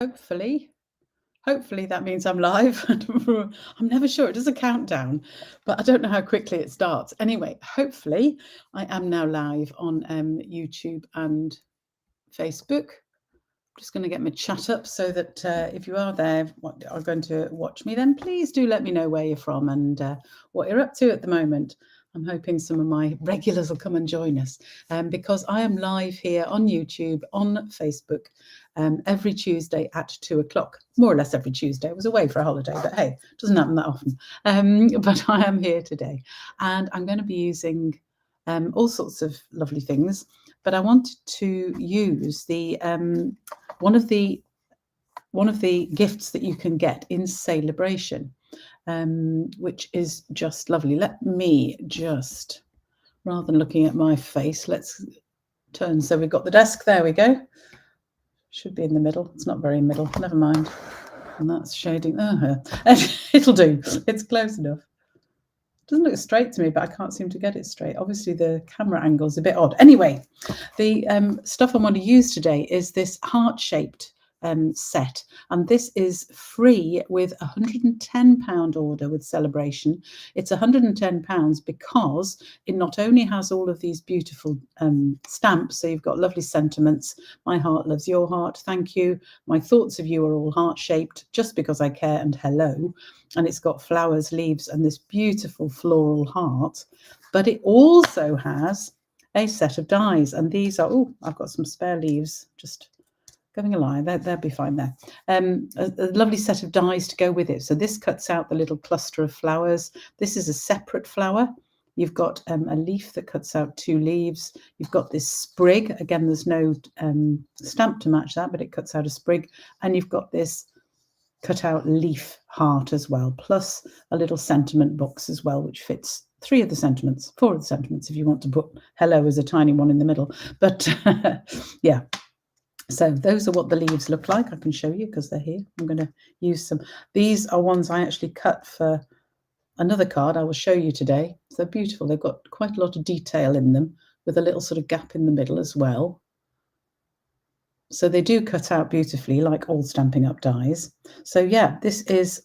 Hopefully that means I'm live. I'm never sure. It does a countdown, but I don't know how quickly it starts. Anyway, hopefully I am now live on YouTube and Facebook. I'm just going to get my chat up so that if you are there, are going to watch me, then please do let me know where you're from and what you're up to at the moment. I'm hoping some of my regulars will come and join us because I am live here on YouTube, on Facebook, every Tuesday at 2 o'clock, more or less every Tuesday. I was away for a holiday, but hey, it doesn't happen that often. But I am here today and I'm going to be using all sorts of lovely things, but I wanted to use the one of the gifts that you can get in Saleabration, which is just lovely. Let me just, rather than looking at my face, let's turn. So we've got the desk. There we go. Should be in the middle. It's not very middle. Never mind. And that's shading. It'll do. It's close enough. Doesn't look straight to me, but I can't seem to get it straight. Obviously, the camera angle is a bit odd. Anyway, the stuff I want to use today is this heart-shaped set, and this is free with a £110 order with Saleabration. It's £110 because it not only has all of these beautiful stamps, so you've got lovely sentiments. My heart loves your heart, thank you. My thoughts of you are all heart-shaped, just because I care, and hello. And it's got flowers, leaves, and this beautiful floral heart. But it also has a set of dies, and these are, oh, I've got some spare leaves, just going a lie, they'll be fine there. A lovely set of dies to go with it. So this cuts out the little cluster of flowers. This is a separate flower. You've got a leaf that cuts out 2 leaves. You've got this sprig. Again, there's no stamp to match that, but it cuts out a sprig. And you've got this cut out leaf heart as well, plus a little sentiment box as well, which fits 4 of the sentiments if you want to put hello as a tiny one in the middle. But yeah. So those are what the leaves look like. I can show you because they're here. I'm going to use some. These are ones I actually cut for another card I will show you today. So they're beautiful. They've got quite a lot of detail in them with a little sort of gap in the middle as well. So they do cut out beautifully, like all Stampin' Up dies. So yeah, this is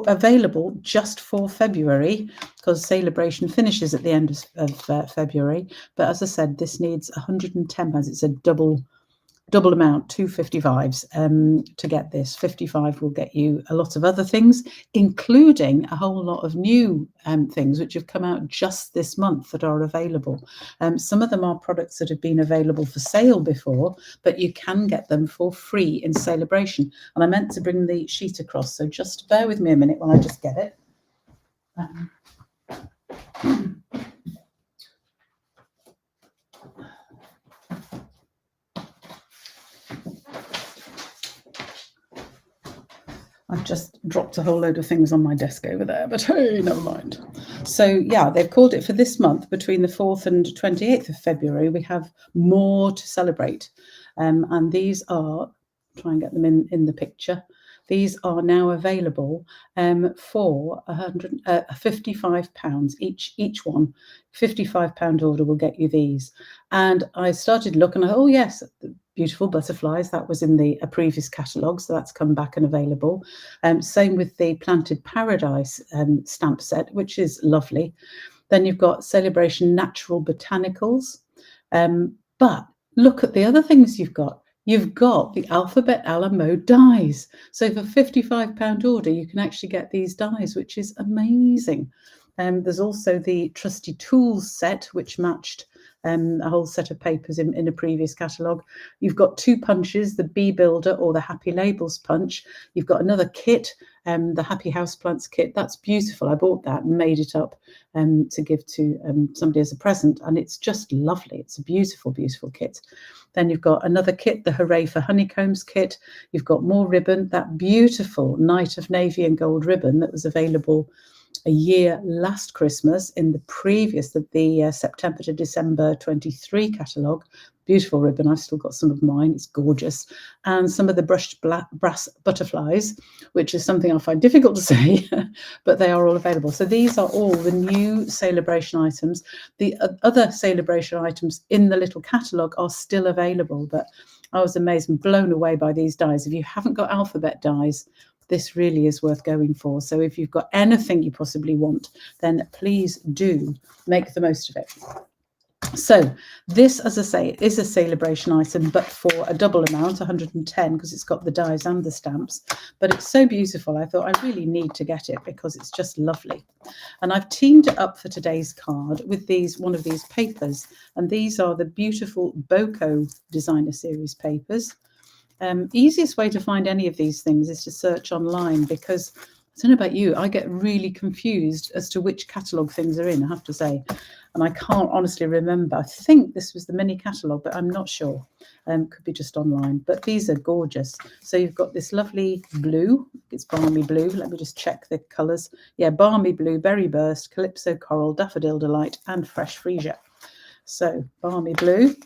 available just for February because Saleabration finishes at the end of February. But as I said, this needs £110. It's a double amount, 255s to get this. 55 will get you a lot of other things, including a whole lot of new things which have come out just this month that are available. Some of them are products that have been available for sale before, but you can get them for free in Saleabration. And I meant to bring the sheet across, so just bear with me a minute while I just get it. I've just dropped a whole load of things on my desk over there, but hey, never mind. So yeah, they've called it for this month, between the 4th and 28th of February. We have more to celebrate. And these are, try and get them in the picture. These are now available for £55 each one. £55 order will get you these. And I started looking at, oh yes, beautiful butterflies. That was in a previous catalogue, so that's come back and available. Same with the Planted Paradise stamp set, which is lovely. Then you've got Saleabration Natural Botanicals. But look at the other things you've got. You've got the Alphabet a la Mode dies. So for £55 order, you can actually get these dies, which is amazing. There's also the Trusty Tools set, which matched a whole set of papers in a previous catalogue. You've got 2 punches, the Bee Builder or the Happy Labels punch. You've got another kit, the Happy Houseplants kit. That's beautiful. I bought that and made it up to give to somebody as a present, and it's just lovely. It's a beautiful, beautiful kit. Then you've got another kit, the Hooray for Honeycombs kit. You've got more ribbon, that beautiful Night of Navy and Gold ribbon that was available a year last Christmas in the previous, the September to December 23 catalogue. Beautiful ribbon. I've still got some of mine. It's gorgeous. And some of the brushed brass butterflies, which is something I find difficult to say, but they are all available. So these are all the new Saleabration items. The other Saleabration items in the little catalogue are still available, but I was amazed and blown away by these dies. If you haven't got alphabet dies, this really is worth going for. So if you've got anything you possibly want, then please do make the most of it. So this, as I say, is a Saleabration item, but for a double amount, 110, because it's got the dies and the stamps. But it's so beautiful, I thought I really need to get it because it's just lovely. And I've teamed it up for today's card with one of these papers. And these are the beautiful Boko Designer Series papers. Easiest way to find any of these things is to search online, because I don't know about you, I get really confused as to which catalogue things are in, I have to say. And I can't honestly remember. I think this was the mini catalogue, but I'm not sure. Could be just online. But these are gorgeous. So you've got this lovely blue. It's balmy blue. Let me just check the colours. Yeah, balmy blue, berry burst, calypso coral, daffodil delight, and fresh freesia. So balmy blue.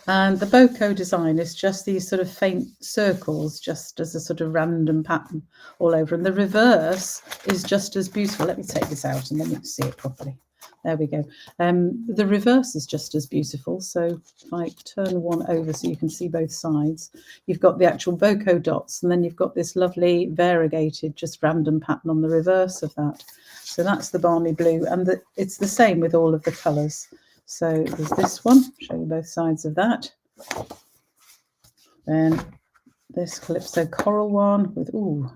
And the Boko design is just these sort of faint circles, just as a sort of random pattern all over. And the reverse is just as beautiful. Let me take this out and then you can see it properly. There we go. The reverse is just as beautiful. So if I turn one over so you can see both sides, you've got the actual Boko dots, and then you've got this lovely variegated, just random pattern on the reverse of that. So that's the balmy blue, and it's the same with all of the colours. So there's this one, show you both sides of that. Then this calypso coral one with,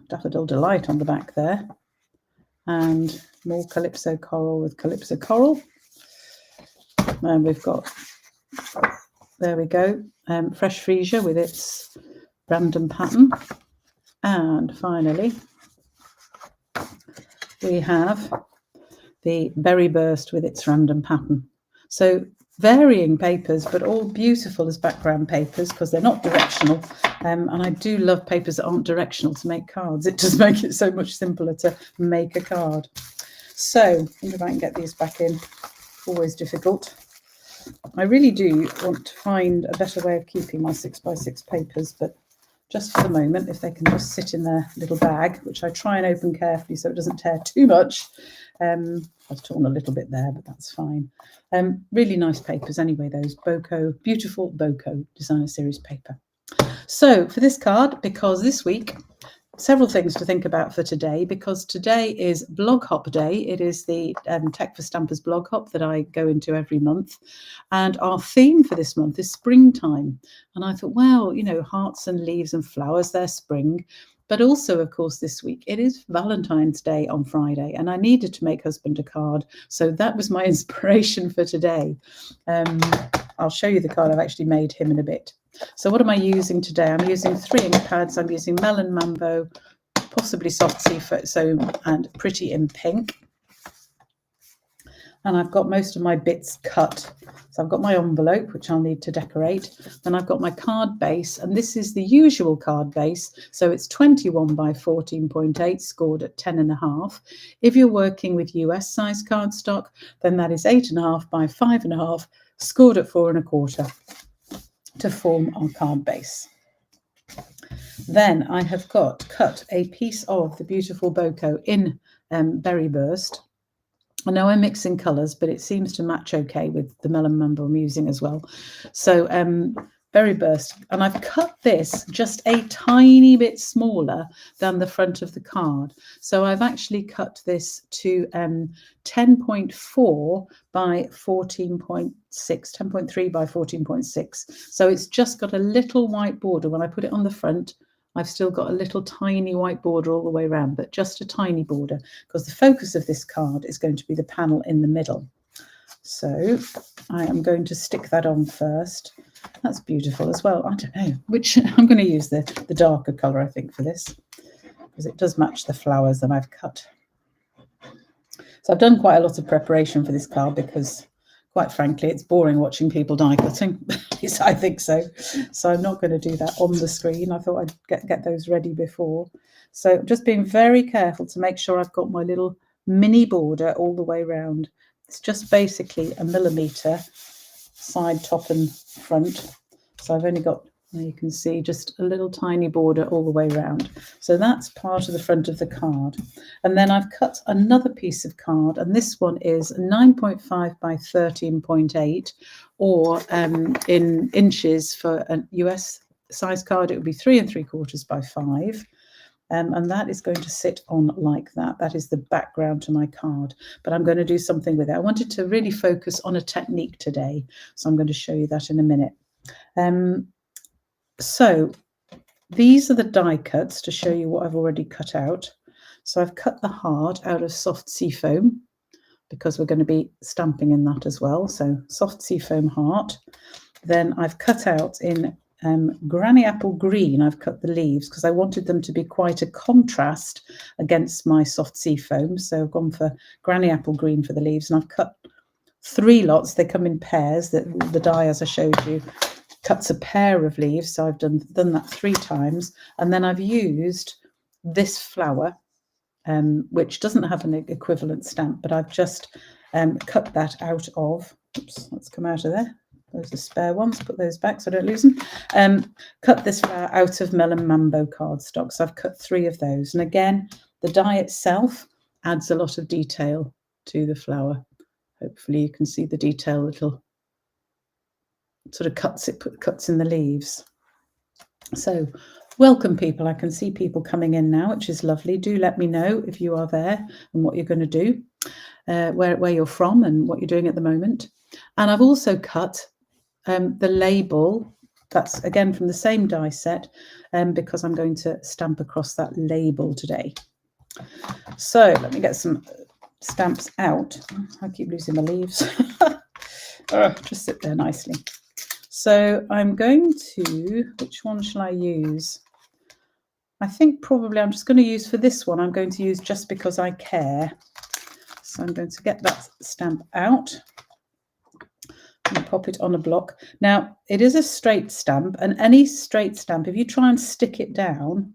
daffodil delight on the back there. And more calypso coral with calypso coral. And we've got, there we go, fresh freesia with its random pattern. And finally, we have the berry burst with its random pattern. So varying papers, but all beautiful as background papers because they're not directional. And I do love papers that aren't directional to make cards. It does make it so much simpler to make a card. So I wonder if I can get these back in. Always difficult. I really do want to find a better way of keeping my 6x6 papers, but just for the moment, if they can just sit in their little bag, which I try and open carefully so it doesn't tear too much. I've torn a little bit there, but that's fine. Really nice papers anyway, those Boko, beautiful Boko Designer Series paper. So for this card, because this week, several things to think about for today, because today is Blog Hop Day. It is the Tech for Stampers blog hop that I go into every month. And our theme for this month is springtime. And I thought, well, you know, hearts and leaves and flowers, they're spring. But also, of course, this week, it is Valentine's Day on Friday, and I needed to make husband a card. So that was my inspiration for today. I'll show you the card. I've actually made him in a bit. So what am I using today? I'm using 3 ink pads. I'm using Melon Mambo, possibly Soft Sea Foam, and Pretty in Pink. And I've got most of my bits cut. So I've got my envelope, which I'll need to decorate. Then I've got my card base, and this is the usual card base. So it's 21 by 14.8, scored at 10.5. If you're working with US size cardstock, then that is 8.5 by 5.5, scored at 4.25 to form our card base. Then I have cut a piece of the beautiful Boko in Berry Burst. I know I'm mixing colours, but it seems to match okay with the Melon Mambo I'm using as well. So Berry Burst, and I've cut this just a tiny bit smaller than the front of the card. So I've actually cut this to 10.4 by 14.6, 10.3 by 14.6. So it's just got a little white border. When I put it on the front, I've still got a little tiny white border all the way around, but just a tiny border, because the focus of this card is going to be the panel in the middle. So I am going to stick that on first. That's beautiful as well. I don't know which, I'm going to use the darker colour, I think, for this, because it does match the flowers that I've cut. So I've done quite a lot of preparation for this card because, quite frankly, it's boring watching people die cutting. At least I think so. So I'm not going to do that on the screen. I thought I'd get those ready before. So just being very careful to make sure I've got my little mini border all the way around. It's just basically 1 millimetre side, top and front. So I've only got There you can see just a little tiny border all the way around. So that's part of the front of the card. And then I've cut another piece of card, and this one is 9.5 by 13.8, or in inches for a US size card, it would be 3 3/4 by 5. And that is going to sit on like that. That is the background to my card, but I'm going to do something with it. I wanted to really focus on a technique today, so I'm going to show you that in a minute. So these are the die cuts to show you what I've already cut out. So I've cut the heart out of soft seafoam because we're going to be stamping in that as well. So soft seafoam heart. Then I've cut out in granny apple green. I've cut the leaves because I wanted them to be quite a contrast against my soft seafoam. So I've gone for granny apple green for the leaves, and I've cut 3 lots. They come in pairs. The die, as I showed you, cuts a pair of leaves, so I've done that 3 times, and then I've used this flower, which doesn't have an equivalent stamp, but I've just cut that out of. Oops, let's come out of there. Those are spare ones. Put those back so I don't lose them. Cut this flower out of Melon Mambo cardstock. So I've cut 3 of those, and again, the die itself adds a lot of detail to the flower. Hopefully, you can see the detail. Little sort of cuts in the leaves. So welcome, people. I can see people coming in now, which is lovely. Do let me know if you are there and what you're going to do, where you're from and what you're doing at the moment. And I've also cut the label. That's again from the same die set, because I'm going to stamp across that label today. So let me get some stamps out. I keep losing my leaves. Just sit there nicely. So I'm going to, which one shall I use? I think probably I'm just going to use for this one, I'm going to use Just Because I Care. So I'm going to get that stamp out and pop it on a block. Now, it is a straight stamp, and any straight stamp, if you try and stick it down,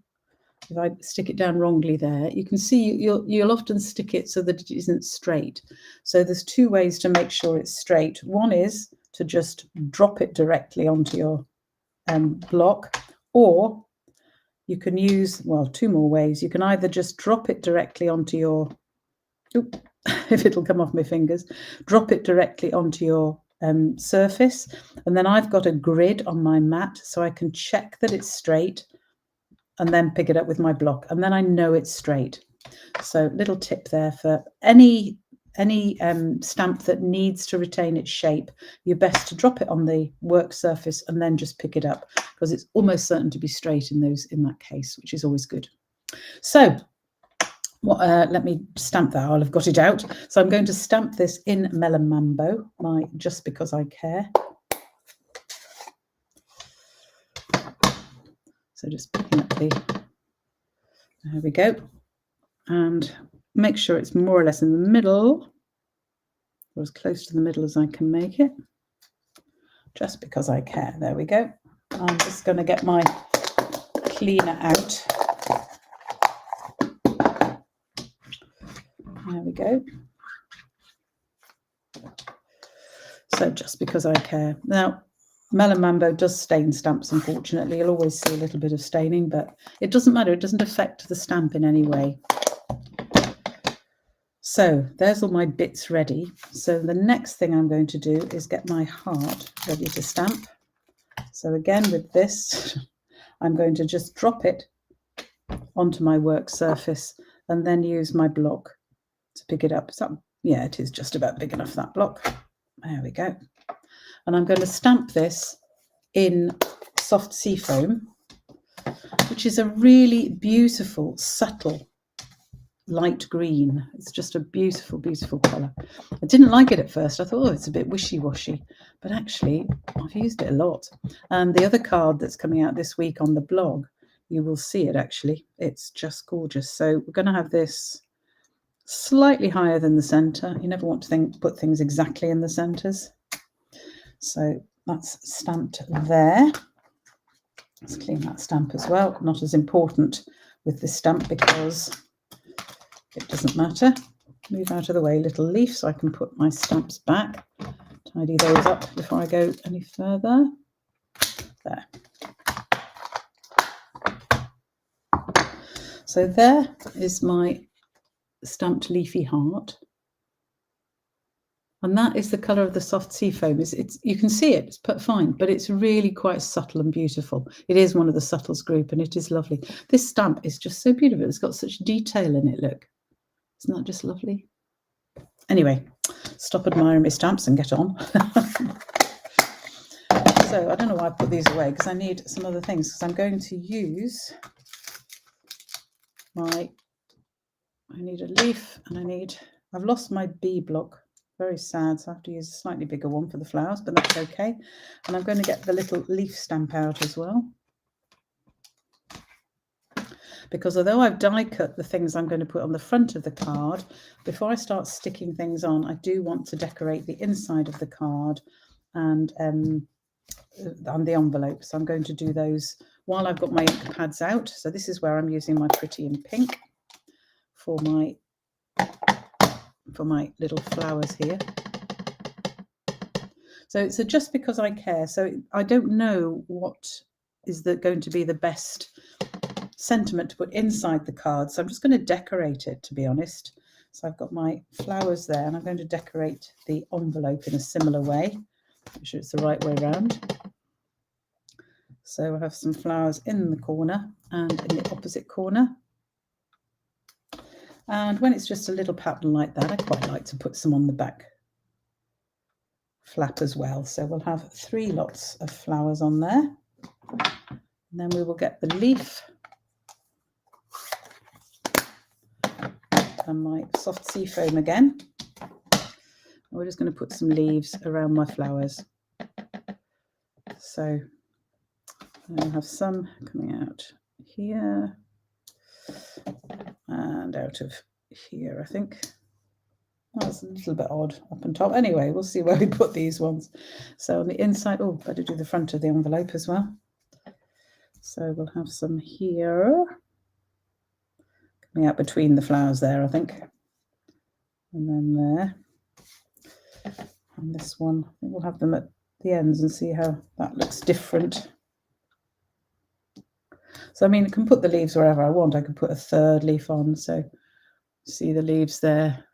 if I stick it down wrongly there, you can see you'll often stick it so that it isn't straight. So there's 2 ways to make sure it's straight. One is to just drop it directly onto your block, or you can use, well, 2 more ways. You can either just drop it directly onto your, if it'll come off my fingers, drop it directly onto your surface, and then I've got a grid on my mat, so I can check that it's straight and then pick it up with my block, and then I know it's straight. So little tip there for any stamp that needs to retain its shape, you're best to drop it on the work surface and then just pick it up, because it's almost certain to be straight in that case, which is always good. So let me stamp that. I'll have got it out. So I'm going to stamp this in Melon Mambo, my Just Because I Care. So just picking up there we go, and make sure it's more or less in the middle, or as close to the middle as I can make it. Just Because I Care. There we go. I'm just going to get my cleaner out. There we go. So Just Because I Care. Now, Melon Mambo does stain stamps, unfortunately. You'll always see a little bit of staining, but it doesn't matter. It doesn't affect the stamp in any way. So there's all my bits ready. So the next thing I'm going to do is get my heart ready to stamp. So again, with this, I'm going to just drop it onto my work surface and then use my block to pick it up. So, yeah, it is just about big enough, that block. There we go. And I'm going to stamp this in soft seafoam, which is a really beautiful, subtle light green. It's just a beautiful, beautiful colour. I didn't like it at first. I thought, oh, it's a bit wishy-washy, but actually I've used it a lot. And the other card that's coming out this week on the blog, you will see it actually. It's just gorgeous. So we're going to have this slightly higher than the centre. You never want to put things exactly in the centres. So that's stamped there. Let's clean that stamp as well. Not as important with this stamp because it doesn't matter. Move out of the way, little leaf, so I can put my stamps back. Tidy those up before I go any further. There. So there is my stamped leafy heart. And that is the colour of the soft sea foam. It's you can see it, it's put fine, but it's really quite subtle and beautiful. It is one of the subtles group and it is lovely. This stamp is just so beautiful. It's got such detail in it, look. Isn't that just lovely? Anyway, stop admiring my stamps and get on. So I don't know why I put these away because I need some other things because I'm going to use I need a leaf and I've lost my bee block. Very sad, so I have to use a slightly bigger one for the flowers, but that's okay. And I'm going to get the little leaf stamp out as well. Because although I've die cut the things I'm going to put on the front of the card, before I start sticking things on, I do want to decorate the inside of the card and the envelope. So I'm going to do those while I've got my ink pads out. So this is where I'm using my pretty in pink for my little flowers here. So it's just because I care. So I don't know what is going to be the best sentiment to put inside the card. So I'm just going to decorate it, to be honest. So I've got my flowers there and I'm going to decorate the envelope in a similar way. Make sure it's the right way around. So I have some flowers in the corner and in the opposite corner. And when it's just a little pattern like that, I quite like to put some on the back flap as well. So we'll have 3 lots of flowers on there. And then we will get the leaf and my soft sea foam again. And we're just going to put some leaves around my flowers. So I'll have some coming out here and out of here, I think. That's a little bit odd up on top. Anyway, we'll see where we put these ones. So on the inside, oh, better do the front of the envelope as well. So we'll have some here, coming out between the flowers there, I think. And then there. And this one, I think we'll have them at the ends and see how that looks different. So, I mean, I can put the leaves wherever I want. I could put a 3rd leaf on. So see the leaves there.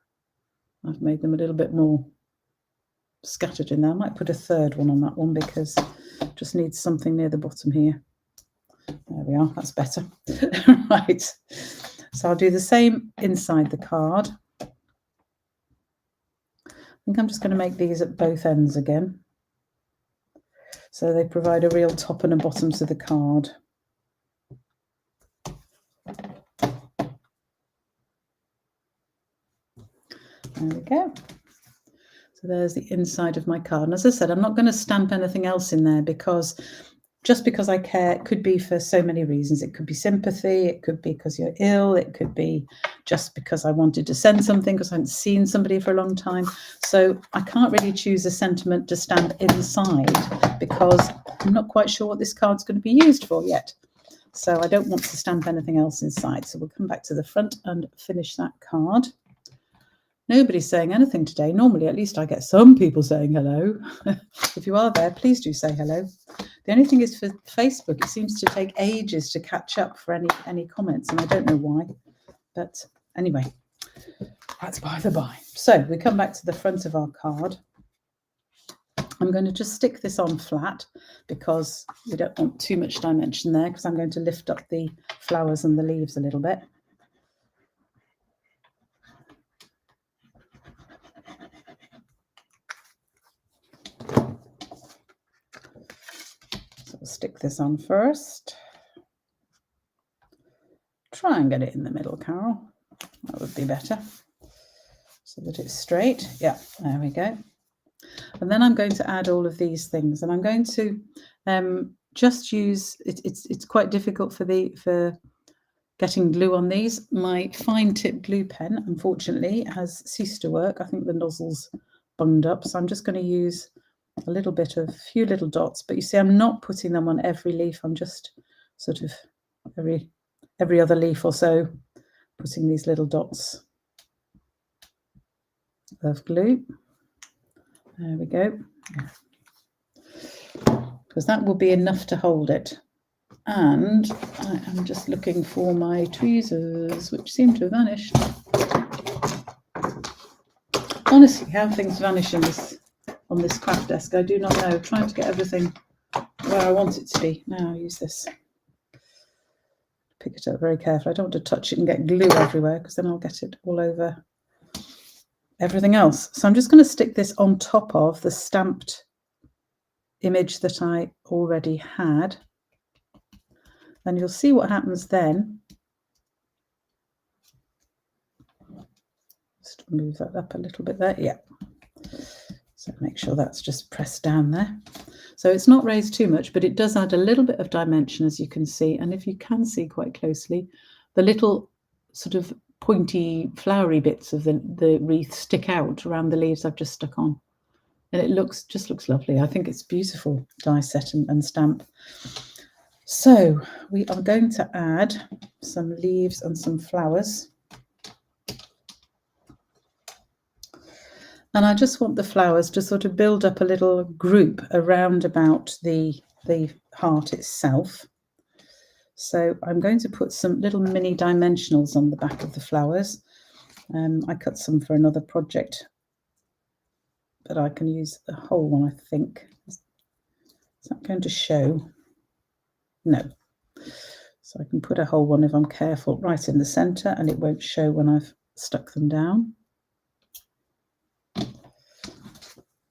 I've made them a little bit more scattered in there. I might put a 3rd one on that one because it just needs something near the bottom here. There we are, that's better. Right, so I'll do the same inside the card. I think I'm just going to make these at both ends again. So they provide a real top and a bottom to the card. There we go. So there's the inside of my card. And as I said, I'm not going to stamp anything else in there because just because I care, it could be for so many reasons. It could be sympathy, it could be because you're ill, it could be just because I wanted to send something because I haven't seen somebody for a long time. So I can't really choose a sentiment to stamp inside because I'm not quite sure what this card's going to be used for yet. So I don't want to stamp anything else inside. So we'll come back to the front and finish that card. Nobody's saying anything today. Normally, at least I get some people saying hello. If you are there, please do say hello. The only thing is for Facebook, it seems to take ages to catch up for any comments, and I don't know why. But anyway, that's by the by. So we come back to the front of our card. I'm going to just stick this on flat because we don't want too much dimension there because I'm going to lift up the flowers and the leaves a little bit. So we'll stick this on first. Try and get it in the middle, Carol. That would be better. So that it's straight. Yeah, there we go. And then I'm going to add all of these things, and I'm going to just use it's quite difficult for getting glue on these. My fine tip glue pen, unfortunately, has ceased to work. I think the nozzle's bunged up, so I'm just going to use a little bit of few little dots. But you see, I'm not putting them on every leaf. I'm just sort of every other leaf or so putting these little dots of glue. There we go. Because that will be enough to hold it. And I am just looking for my tweezers, which seem to have vanished. Honestly, how things vanish on this craft desk, I do not know. Trying to get everything where I want it to be. Now I'll use this. Pick it up very carefully. I don't want to touch it and get glue everywhere, because then I'll get it all over everything else. So I'm just going to stick this on top of the stamped image that I already had. And you'll see what happens then. Just move that up a little bit there. Yeah. So make sure that's just pressed down there. So it's not raised too much, but it does add a little bit of dimension, as you can see. And if you can see quite closely, the little sort of pointy, flowery bits of the wreath stick out around the leaves I've just stuck on. And it just looks lovely. I think it's beautiful die set and stamp. So we are going to add some leaves and some flowers. And I just want the flowers to sort of build up a little group around about the heart itself. So I'm going to put some little mini dimensionals on the back of the flowers. I cut some for another project, but I can use the whole one, I think. Is that going to show? No. So I can put a whole one, if I'm careful, right in the centre, and it won't show when I've stuck them down.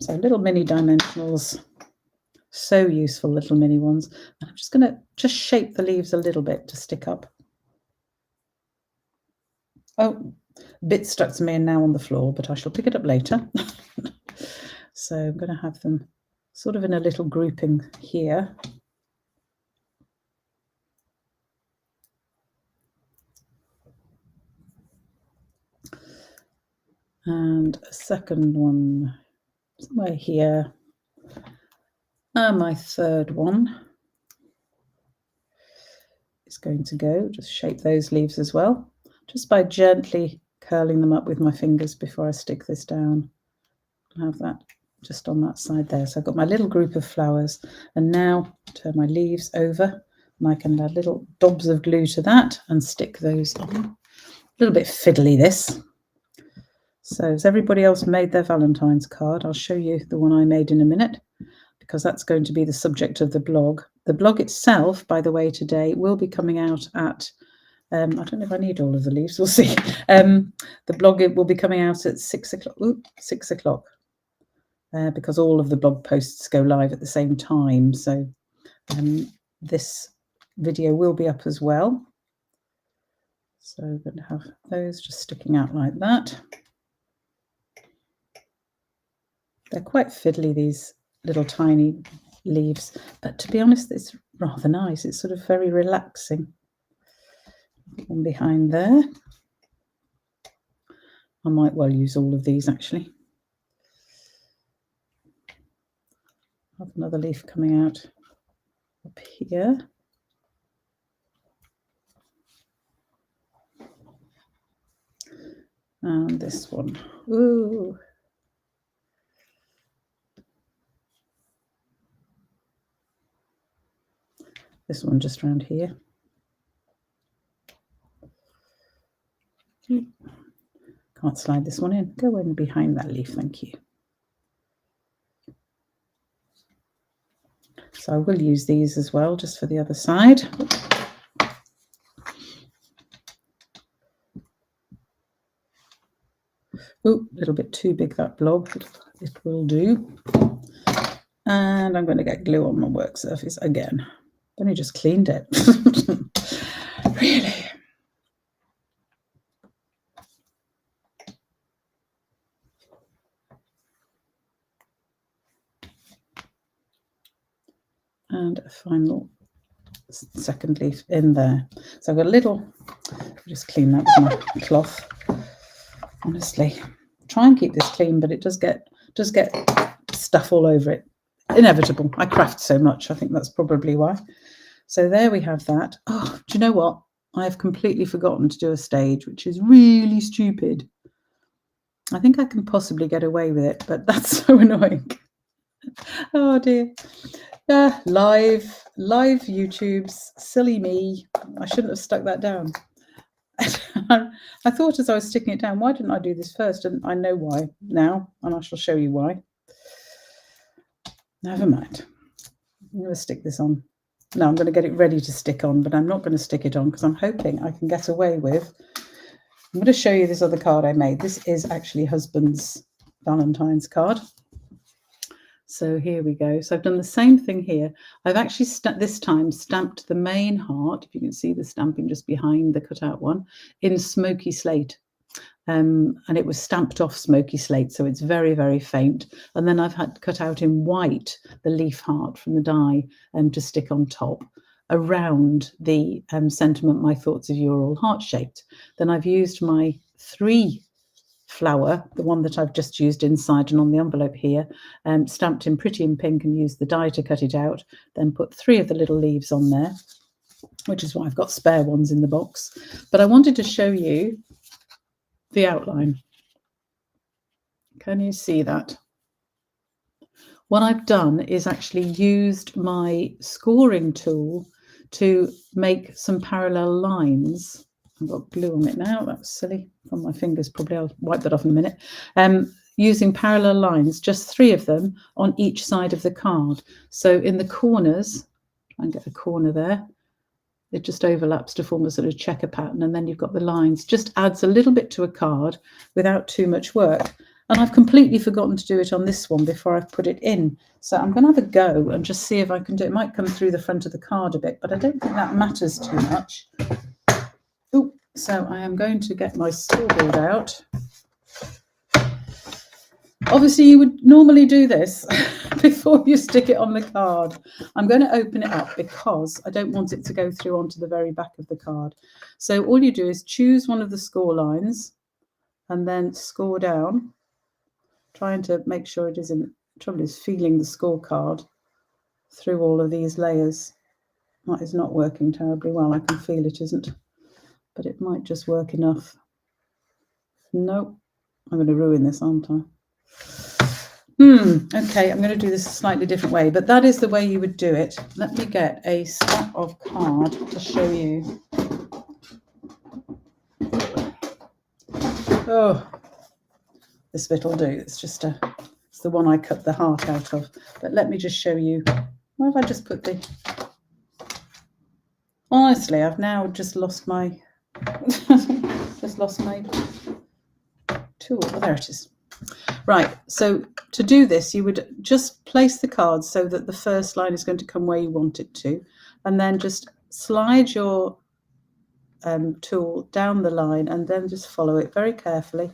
So little mini dimensionals, so useful, little mini ones. And I'm just going to shape the leaves a little bit to stick up. Oh, a bit stuck to me and now on the floor, but I shall pick it up later. So I'm going to have them sort of in a little grouping here. And a second one somewhere here. And my third one is going to go, just shape those leaves as well, just by gently curling them up with my fingers before I stick this down. I'll have that just on that side there. So I've got my little group of flowers, and now turn my leaves over and I can add little dobs of glue to that and stick those on. A little bit fiddly, this. So has everybody else made their Valentine's card? I'll show you the one I made in a minute, because that's going to be the subject of the blog. The blog itself, by the way, today will be coming out at, I don't know if I need all of the leaves, we'll see. The blog will be coming out at 6 o'clock, 6 o'clock, because all of the blog posts go live at the same time. So this video will be up as well. So I'm going to have those just sticking out like that. They're quite fiddly, these little tiny leaves, but to be honest, it's rather nice. It's sort of very relaxing. One behind there. I might well use all of these actually. Have another leaf coming out up here. And this one. Ooh. This one just around here. Can't slide this one in. Go in behind that leaf, thank you. So I will use these as well, just for the other side. Oh, a little bit too big, that blob. It will do. And I'm going to get glue on my work surface again. Only just cleaned it. Really? And a final second leaf in there. So I've got a little, just clean that with my cloth. Honestly, try and keep this clean, but it does get stuff all over it. Inevitable. I craft so much. I think that's probably why. So there we have that. Oh, do you know what? I have completely forgotten to do a stage, which is really stupid. I think I can possibly get away with it, but that's so annoying. Oh dear. Live YouTube's silly me. I shouldn't have stuck that down. I thought as I was sticking it down, why didn't I do this first? And I know why now, and I shall show you why. Never mind. I'm going to stick this on. No, I'm going to get it ready to stick on, but I'm not going to stick it on because I'm hoping I can get away with. I'm going to show you this other card I made. This is actually husband's Valentine's card. So here we go. So I've done the same thing here. I've actually this time stamped the main heart, if you can see the stamping just behind the cutout one, in smoky slate. And it was stamped off smoky slate, so it's very, very faint. And then I've had cut out in white the leaf heart from the die to stick on top around the sentiment, my thoughts of you are all heart-shaped. Then I've used my 3 flower, the one that I've just used inside and on the envelope here, stamped in pretty in pink and used the die to cut it out, then put 3 of the little leaves on there, which is why I've got spare ones in the box. But I wanted to show you the outline. Can you see that? What I've done is actually used my scoring tool to make some parallel lines. I've got glue on it now. That's silly on my fingers. Probably I'll wipe that off in a minute. Using parallel lines, just 3 of them on each side of the card. So in the corners, try and get a corner there. It just overlaps to form a sort of checker pattern, and then you've got the lines. Just adds a little bit to a card without too much work. And I've completely forgotten to do it on this one before I've put it in. So I'm going to have a go and just see if I can do it. It might come through the front of the card a bit, but I don't think that matters too much. Ooh, so I am going to get my scoreboard out. Obviously, you would normally do this before you stick it on the card. I'm going to open it up because I don't want it to go through onto the very back of the card. So all you do is choose one of the score lines and then score down, trying to make sure it isn't. Trouble is feeling the scorecard through all of these layers. That is not working terribly well. I can feel it isn't, but it might just work enough. Nope, I'm going to ruin this, aren't I? Okay, I'm going to do this a slightly different way, but that is the way you would do it. Let me get a scrap of card to show you. Oh, this bit will do. It's just it's the one I cut the heart out of. But let me just show you. Where have I just put the? Honestly, I've now just lost my tool. Oh, there it is. Right, so to do this, you would just place the cards so that the first line is going to come where you want it to, and then just slide your tool down the line and then just follow it very carefully.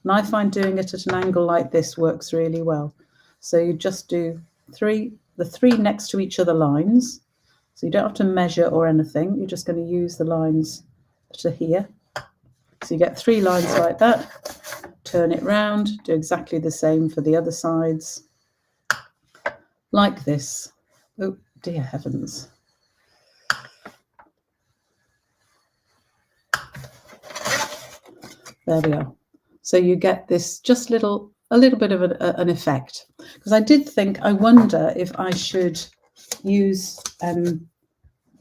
And I find doing it at an angle like this works really well. So you just do the 3 next to each other lines. So you don't have to measure or anything. You're just going to use the lines to here. So you get 3 lines like that. Turn it round, do exactly the same for the other sides, like this. Oh, dear heavens. There we are. So you get this just a little bit of an effect. Because I did think, I wonder if I should use, I'm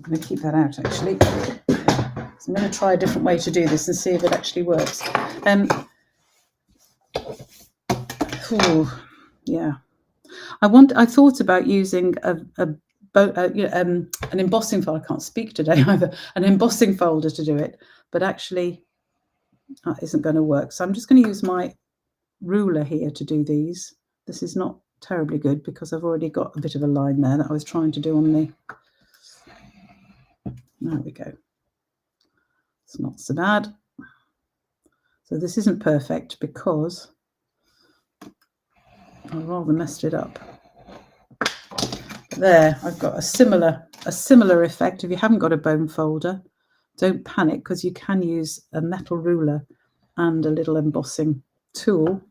going to keep that out actually. So I'm going to try a different way to do this and see if it actually works. Yeah, I thought about using an embossing folder. I can't speak today either. An embossing folder to do it, but actually that isn't going to work. So I'm just going to use my ruler here to do these. This is not terribly good because I've already got a bit of a line there that I was trying to do on the. There we go. It's not so bad. So this isn't perfect because I rather messed it up. There, I've got a similar effect. If you haven't got a bone folder, don't panic because you can use a metal ruler and a little embossing tool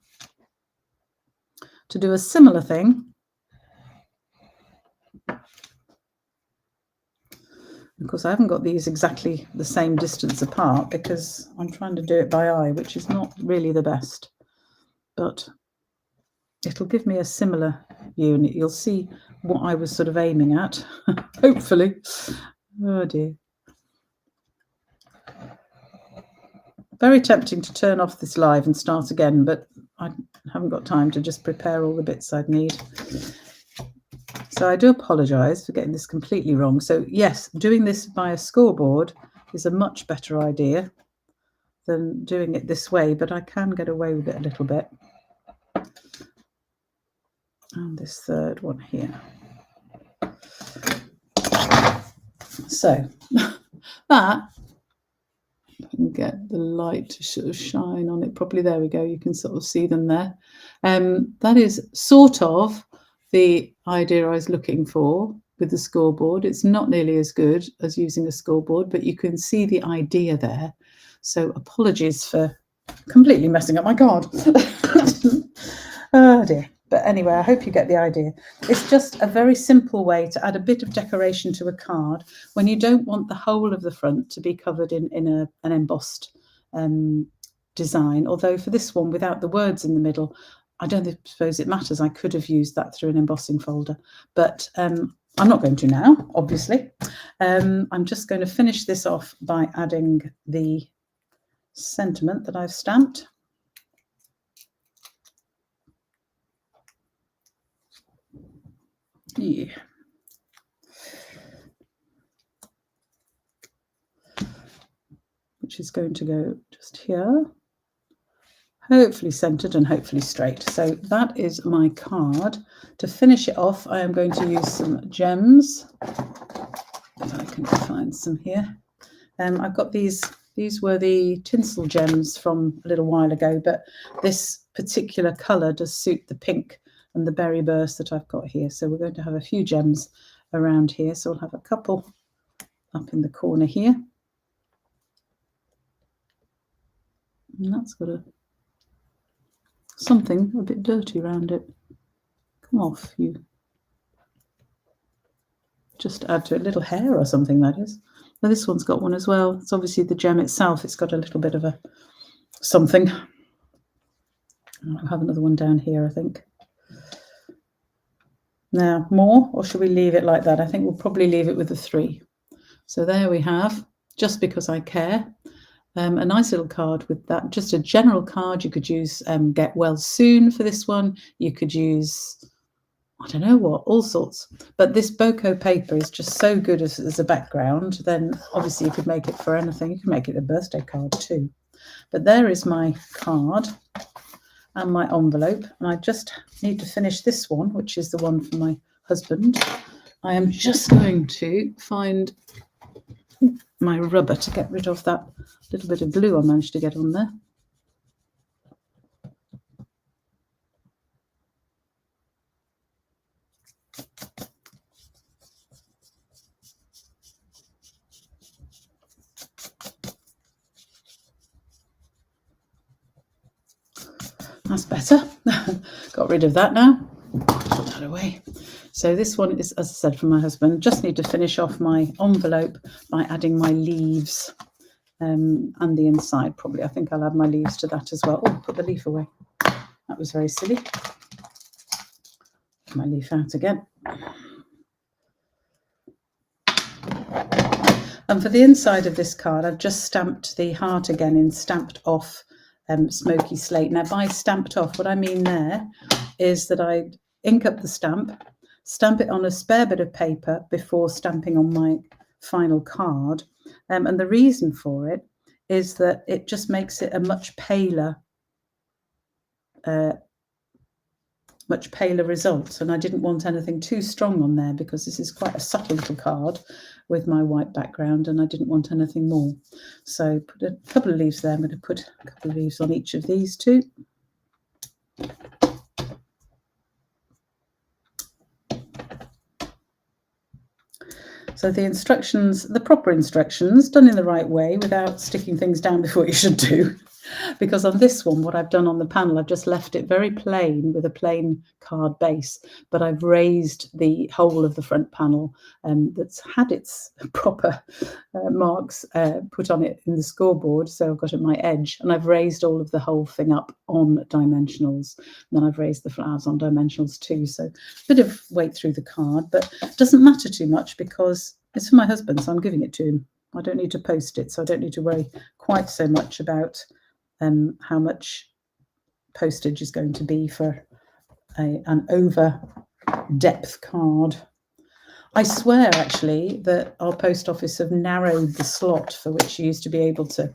to do a similar thing. Of course, I haven't got these exactly the same distance apart because I'm trying to do it by eye, which is not really the best. But it'll give me a similar view, and you'll see what I was sort of aiming at, hopefully. Oh dear. Very tempting to turn off this live and start again, but I haven't got time to just prepare all the bits I'd need. So I do apologise for getting this completely wrong. So yes, doing this by a scoreboard is a much better idea than doing it this way, but I can get away with it a little bit. And this third one here. So that, if I can get the light to sort of shine on it properly, there we go, you can sort of see them there. That is sort of the idea I was looking for with the scoreboard. It's not nearly as good as using a scoreboard, but you can see the idea there. So apologies for completely messing up my card. Oh dear. But anyway, I hope you get the idea. It's just a very simple way to add a bit of decoration to a card when you don't want the whole of the front to be covered in an embossed design. Although for this one, without the words in the middle, I don't suppose it matters. I could have used that through an embossing folder, but I'm not going to now, obviously. I'm just going to finish this off by adding the sentiment that I've stamped. Yeah. Which is going to go just here, hopefully centered and hopefully straight. So that is my card. To finish it off, I am going to use some gems. If I can find some here. I've got these were the tinsel gems from a little while ago, but this particular colour does suit the pink and the berry burst that I've got here. So we're going to have a few gems around here. So we'll have a couple up in the corner here. And that's got something a bit dirty around it. Come off, you. Just add to it, little hair or something, that is. Well, this one's got one as well. It's obviously the gem itself. It's got a little bit of a something. I'll have another one down here, I think. Now, more, or should we leave it like that? I think we'll probably leave it with the 3. So there we have, just because I care. A nice little card with that, just a general card. You could use Get Well Soon for this one. You could use, I don't know what, all sorts. But this boko paper is just so good as a background. Then obviously you could make it for anything. You can make it a birthday card too. But there is my card and my envelope. And I just need to finish this one, which is the one for my husband. I am just going to find my rubber to get rid of that little bit of glue I managed to get on there. That's better. Got rid of that now. Put that away. So this one is, as I said, from my husband. Just need to finish off my envelope by adding my leaves and the inside probably. I think I'll add my leaves to that as well. Oh, put the leaf away. That was very silly. Get my leaf out again. And for the inside of this card, I've just stamped the heart again in stamped off smoky slate. Now by stamped off, what I mean there is that I ink up the stamp it on a spare bit of paper before stamping on my final card. And the reason for it is that it just makes it a much paler result. And I didn't want anything too strong on there because this is quite a subtle little card with my white background and I didn't want anything more. So put a couple of leaves there. I'm going to put a couple of leaves on each of these two. So the instructions, the proper instructions, done in the right way without sticking things down before you should do. because on this one, what I've done on the panel, I've just left it very plain with a plain card base, but I've raised the whole of the front panel that's had its proper marks put on it in the scoreboard. So I've got at my edge, and I've raised all of the whole thing up on dimensionals. And then I've raised the flowers on dimensionals too. So a bit of weight through the card, but it doesn't matter too much because it's for my husband, so I'm giving it to him. I don't need to post it, so I don't need to worry quite so much about how much postage is going to be for an over depth card. I swear, actually, that our post office have narrowed the slot for which you used to be able to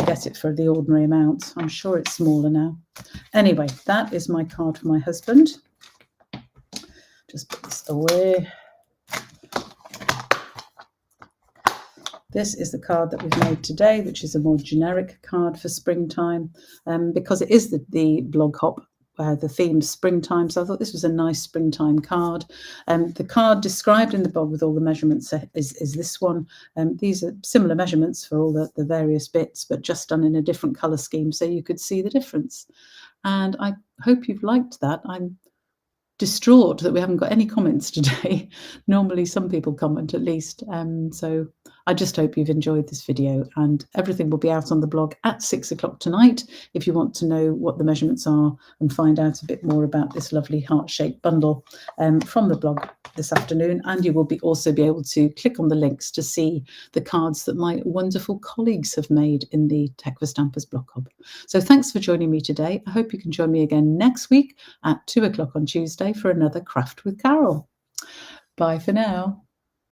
get it for the ordinary amount. I'm sure it's smaller now. Anyway, that is my card for my husband. Just put this away. This is the card that we've made today, which is a more generic card for springtime, because it is the blog hop, the theme springtime. So I thought this was a nice springtime card. The card described in the blog with all the measurements is this one. These are similar measurements for all the various bits, but just done in a different colour scheme so you could see the difference. And I hope you've liked that. I'm distraught that we haven't got any comments today. Normally some people comment at least. So I just hope you've enjoyed this video, and everything will be out on the blog at 6 o'clock tonight if you want to know what the measurements are and find out a bit more about this lovely heart-shaped bundle from the blog this afternoon. And you will also be able to click on the links to see the cards that my wonderful colleagues have made in the Tech for Stampers blog hub. So thanks for joining me today. I hope you can join me again next week at 2 o'clock on Tuesday for another Craft with Carol. Bye for now.